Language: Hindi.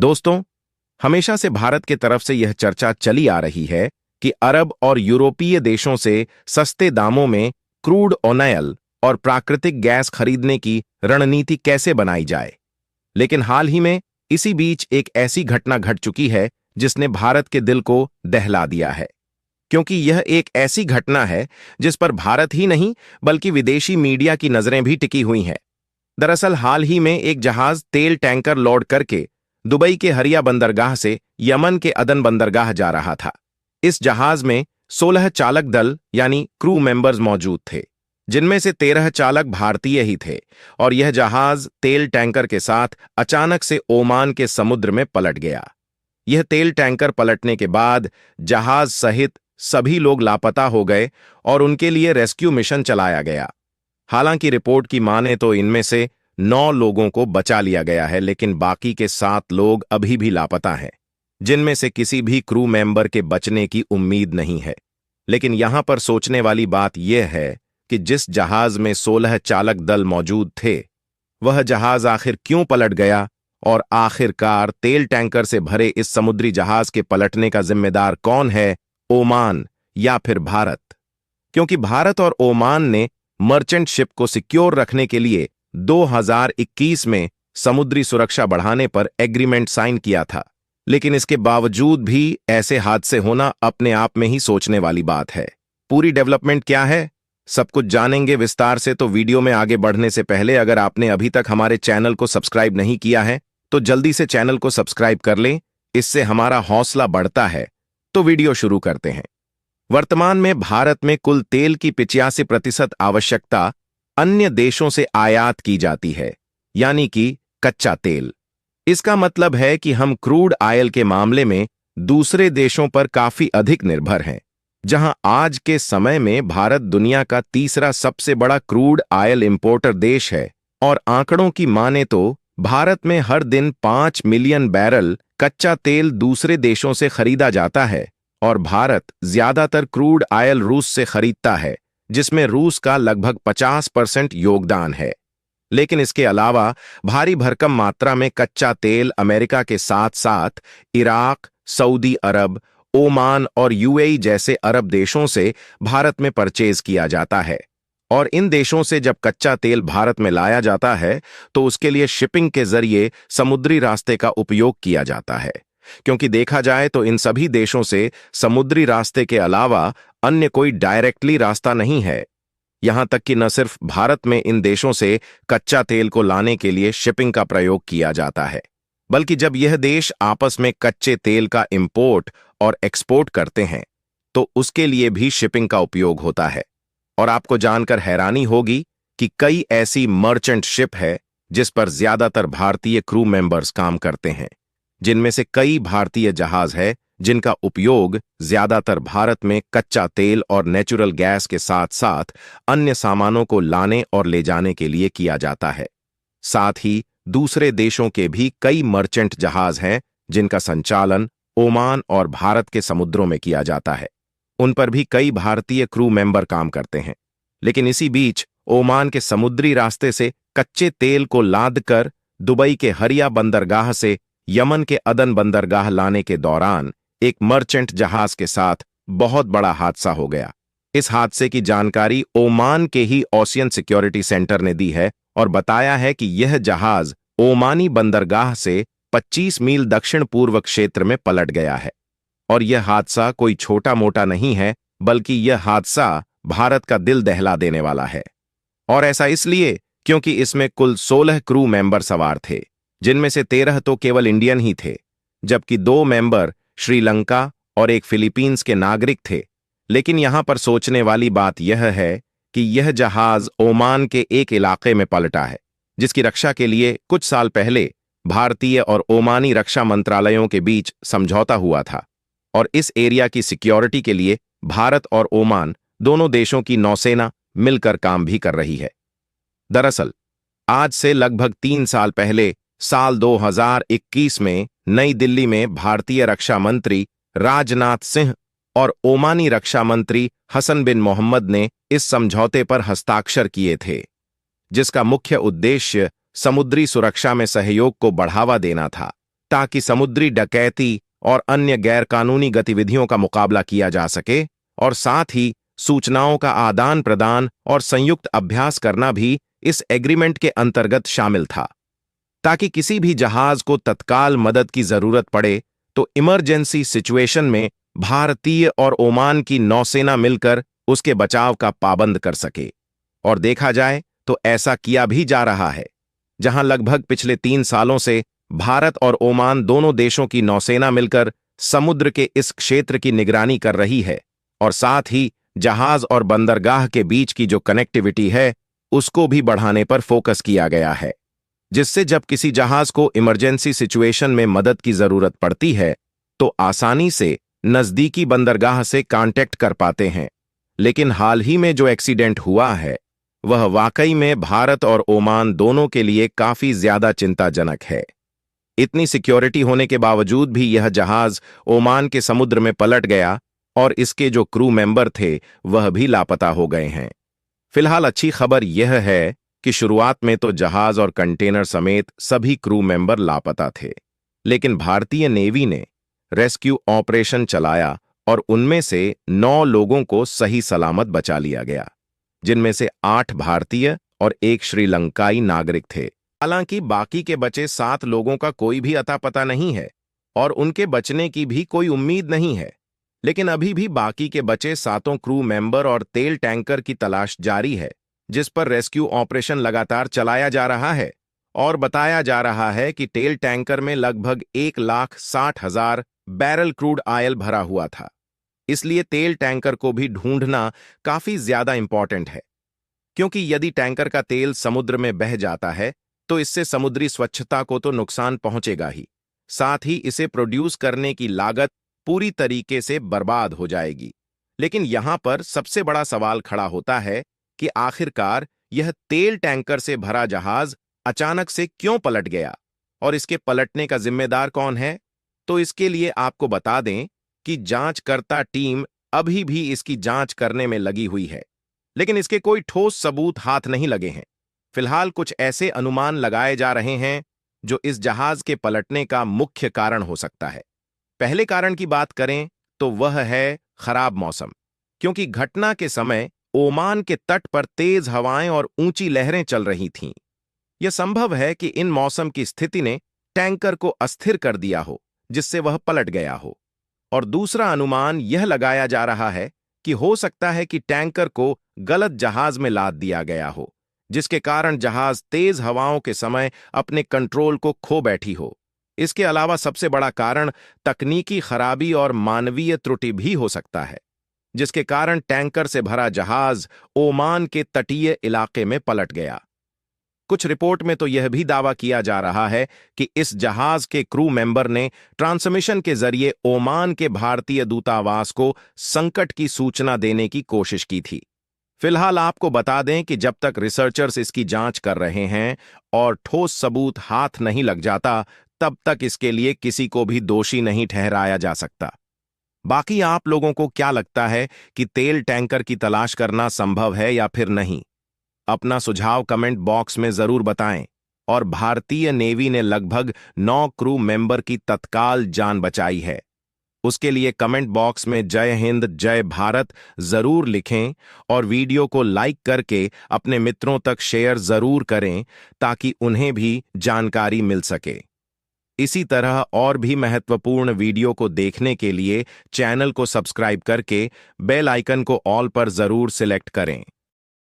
दोस्तों, हमेशा से भारत के तरफ से यह चर्चा चली आ रही है कि अरब और यूरोपीय देशों से सस्ते दामों में क्रूड ऑयल और प्राकृतिक गैस खरीदने की रणनीति कैसे बनाई जाए। लेकिन हाल ही में इसी बीच एक ऐसी घटना घट चुकी है जिसने भारत के दिल को दहला दिया है, क्योंकि यह एक ऐसी घटना है जिस पर भारत ही नहीं बल्कि विदेशी मीडिया की नजरें भी टिकी हुई हैं। दरअसल हाल ही में एक जहाज तेल टैंकर लोड करके दुबई के हरिया बंदरगाह से यमन के अदन बंदरगाह जा रहा था। इस जहाज में 16 चालक दल यानी क्रू मेंबर्स मौजूद थे, जिनमें से 13 चालक भारतीय ही थे, और यह जहाज तेल टैंकर के साथ अचानक से ओमान के समुद्र में पलट गया। यह तेल टैंकर पलटने के बाद जहाज सहित सभी लोग लापता हो गए और उनके लिए रेस्क्यू मिशन चलाया गया। हालांकि रिपोर्ट की माने तो इनमें से 9 लोगों को बचा लिया गया है, लेकिन बाकी के 7 लोग अभी भी लापता हैं, जिनमें से किसी भी क्रू मेंबर के बचने की उम्मीद नहीं है। लेकिन यहां पर सोचने वाली बात यह है कि जिस जहाज में 16 चालक दल मौजूद थे, वह जहाज आखिर क्यों पलट गया, और आखिरकार तेल टैंकर से भरे इस समुद्री जहाज के पलटने का जिम्मेदार कौन है, ओमान या फिर भारत? क्योंकि भारत और ओमान ने मर्चेंट शिप को सिक्योर रखने के लिए 2021 में समुद्री सुरक्षा बढ़ाने पर एग्रीमेंट साइन किया था। लेकिन इसके बावजूद भी ऐसे हादसे होना अपने आप में ही सोचने वाली बात है। पूरी डेवलपमेंट क्या है, सब कुछ जानेंगे विस्तार से। तो वीडियो में आगे बढ़ने से पहले अगर आपने अभी तक हमारे चैनल को सब्सक्राइब नहीं किया है तो जल्दी से चैनल को सब्सक्राइब कर लें, इससे हमारा हौसला बढ़ता है। तो वीडियो शुरू करते हैं। वर्तमान में भारत में कुल तेल की 85% आवश्यकता अन्य देशों से आयात की जाती है, यानी कि कच्चा तेल। इसका मतलब है कि हम क्रूड ऑयल के मामले में दूसरे देशों पर काफी अधिक निर्भर हैं। जहां आज के समय में भारत दुनिया का तीसरा सबसे बड़ा क्रूड ऑयल इंपोर्टर देश है, और आंकड़ों की माने तो भारत में हर दिन 5 मिलियन बैरल कच्चा तेल दूसरे देशों से खरीदा जाता है, और भारत ज्यादातर क्रूड ऑयल रूस से खरीदता है, जिसमें रूस का लगभग 50% योगदान है। लेकिन इसके अलावा भारी भरकम मात्रा में कच्चा तेल अमेरिका के साथ साथ इराक, सऊदी अरब, ओमान और यूएई जैसे अरब देशों से भारत में परचेज किया जाता है। और इन देशों से जब कच्चा तेल भारत में लाया जाता है तो उसके लिए शिपिंग के जरिए समुद्री रास्ते का उपयोग किया जाता है, क्योंकि देखा जाए तो इन सभी देशों से समुद्री रास्ते के अलावा अन्य कोई डायरेक्टली रास्ता नहीं है। यहां तक कि न सिर्फ भारत में इन देशों से कच्चा तेल को लाने के लिए शिपिंग का प्रयोग किया जाता है, बल्कि जब यह देश आपस में कच्चे तेल का इंपोर्ट और एक्सपोर्ट करते हैं तो उसके लिए भी शिपिंग का उपयोग होता है। और आपको जानकर हैरानी होगी कि कई ऐसी मर्चेंट शिप है जिस पर ज्यादातर भारतीय क्रू मेंबर्स काम करते हैं, जिनमें से कई भारतीय जहाज है जिनका उपयोग ज्यादातर भारत में कच्चा तेल और नेचुरल गैस के साथ साथ अन्य सामानों को लाने और ले जाने के लिए किया जाता है। साथ ही दूसरे देशों के भी कई मर्चेंट जहाज हैं जिनका संचालन ओमान और भारत के समुद्रों में किया जाता है। उन पर भी कई भारतीय क्रू मेंबर काम करते हैं। लेकिन इसी बीच ओमान के समुद्री रास्ते से कच्चे तेल को लादकर दुबई के हरिया बंदरगाह से यमन के अदन बंदरगाह लाने के दौरान एक मर्चेंट जहाज के साथ बहुत बड़ा हादसा हो गया। इस हादसे की जानकारी ओमान के ही ओशियन सिक्योरिटी सेंटर ने दी है और बताया है कि यह जहाज ओमानी बंदरगाह से 25 मील दक्षिण पूर्व क्षेत्र में पलट गया है। और यह हादसा कोई छोटा मोटा नहीं है, बल्कि यह हादसा भारत का दिल दहला देने वाला है। और ऐसा इसलिए क्योंकि इसमें कुल 16 क्रू मेंबर सवार थे, जिनमें से 13 तो केवल इंडियन ही थे, जबकि 2 मेंबर श्रीलंका और एक फिलीपींस के नागरिक थे। लेकिन यहां पर सोचने वाली बात यह है कि यह जहाज ओमान के एक इलाके में पलटा है, जिसकी रक्षा के लिए कुछ साल पहले भारतीय और ओमानी रक्षा मंत्रालयों के बीच समझौता हुआ था, और इस एरिया की सिक्योरिटी के लिए भारत और ओमान दोनों देशों की नौसेना मिलकर काम भी कर रही है। दरअसल आज से लगभग 3 साल पहले साल 2021 में नई दिल्ली में भारतीय रक्षा मंत्री राजनाथ सिंह और ओमानी रक्षा मंत्री हसन बिन मोहम्मद ने इस समझौते पर हस्ताक्षर किए थे, जिसका मुख्य उद्देश्य समुद्री सुरक्षा में सहयोग को बढ़ावा देना था, ताकि समुद्री डकैती और अन्य गैरकानूनी गतिविधियों का मुकाबला किया जा सके, और साथ ही सूचनाओं का आदान प्रदान और संयुक्त अभ्यास करना भी इस एग्रीमेंट के अंतर्गत शामिल था, ताकि किसी भी जहाज को तत्काल मदद की जरूरत पड़े तो इमरजेंसी सिचुएशन में भारतीय और ओमान की नौसेना मिलकर उसके बचाव का पाबंद कर सके। और देखा जाए तो ऐसा किया भी जा रहा है, जहां लगभग पिछले 3 सालों से भारत और ओमान दोनों देशों की नौसेना मिलकर समुद्र के इस क्षेत्र की निगरानी कर रही है, और साथ ही जहाज और बंदरगाह के बीच की जो कनेक्टिविटी है उसको भी बढ़ाने पर फोकस किया गया है, जिससे जब किसी जहाज को इमरजेंसी सिचुएशन में मदद की जरूरत पड़ती है तो आसानी से नजदीकी बंदरगाह से कांटेक्ट कर पाते हैं। लेकिन हाल ही में जो एक्सीडेंट हुआ है वह वाकई में भारत और ओमान दोनों के लिए काफी ज्यादा चिंताजनक है। इतनी सिक्योरिटी होने के बावजूद भी यह जहाज ओमान के समुद्र में पलट गया और इसके जो क्रू मेंबर थे वह भी लापता हो गए हैं। फिलहाल अच्छी खबर यह है कि शुरुआत में तो जहाज और कंटेनर समेत सभी क्रू मेंबर लापता थे, लेकिन भारतीय नेवी ने रेस्क्यू ऑपरेशन चलाया और उनमें से 9 लोगों को सही सलामत बचा लिया गया, जिनमें से 8 भारतीय और 1 श्रीलंकाई नागरिक थे। हालांकि बाकी के बचे 7 लोगों का कोई भी अता पता नहीं है और उनके बचने की भी कोई उम्मीद नहीं है, लेकिन अभी भी बाकी के बचे 7 क्रू मेंबर और तेल टैंकर की तलाश जारी है, जिस पर रेस्क्यू ऑपरेशन लगातार चलाया जा रहा है। और बताया जा रहा है कि तेल टैंकर में लगभग 1,60,000 बैरल क्रूड ऑयल भरा हुआ था, इसलिए तेल टैंकर को भी ढूंढना काफी ज्यादा इंपॉर्टेंट है, क्योंकि यदि टैंकर का तेल समुद्र में बह जाता है तो इससे समुद्री स्वच्छता को तो नुकसान पहुंचेगा ही, साथ ही इसे प्रोड्यूस करने की लागत पूरी तरीके से बर्बाद हो जाएगी। लेकिन यहां पर सबसे बड़ा सवाल खड़ा होता है कि आखिरकार यह तेल टैंकर से भरा जहाज अचानक से क्यों पलट गया और इसके पलटने का जिम्मेदार कौन है। तो इसके लिए आपको बता दें कि जांचकर्ता टीम अभी भी इसकी जांच करने में लगी हुई है, लेकिन इसके कोई ठोस सबूत हाथ नहीं लगे हैं। फिलहाल कुछ ऐसे अनुमान लगाए जा रहे हैं जो इस जहाज के पलटने का मुख्य कारण हो सकता है। पहले कारण की बात करें तो वह है खराब मौसम, क्योंकि घटना के समय ओमान के तट पर तेज हवाएं और ऊंची लहरें चल रही थीं। यह संभव है कि इन मौसम की स्थिति ने टैंकर को अस्थिर कर दिया हो, जिससे वह पलट गया हो। और दूसरा अनुमान यह लगाया जा रहा है कि हो सकता है कि टैंकर को गलत जहाज में लाद दिया गया हो, जिसके कारण जहाज तेज हवाओं के समय अपने कंट्रोल को खो बैठी हो। इसके अलावा सबसे बड़ा कारण तकनीकी खराबी और मानवीय त्रुटि भी हो सकता है, जिसके कारण टैंकर से भरा जहाज ओमान के तटीय इलाके में पलट गया। कुछ रिपोर्ट में तो यह भी दावा किया जा रहा है कि इस जहाज के क्रू मेंबर ने ट्रांसमिशन के जरिए ओमान के भारतीय दूतावास को संकट की सूचना देने की कोशिश की थी। फिलहाल आपको बता दें कि जब तक रिसर्चर्स इसकी जांच कर रहे हैं और ठोस सबूत हाथ नहीं लग जाता, तब तक इसके लिए किसी को भी दोषी नहीं ठहराया जा सकता। बाकी आप लोगों को क्या लगता है कि तेल टैंकर की तलाश करना संभव है या फिर नहीं? अपना सुझाव कमेंट बॉक्स में जरूर बताएं। और भारतीय नेवी ने लगभग 9 क्रू मेंबर की तत्काल जान बचाई है, उसके लिए कमेंट बॉक्स में जय हिंद जय भारत जरूर लिखें और वीडियो को लाइक करके अपने मित्रों तक शेयर जरूर करें, ताकि उन्हें भी जानकारी मिल सके। इसी तरह और भी महत्वपूर्ण वीडियो को देखने के लिए चैनल को सब्सक्राइब करके बेल आइकन को ऑल पर जरूर सिलेक्ट करें।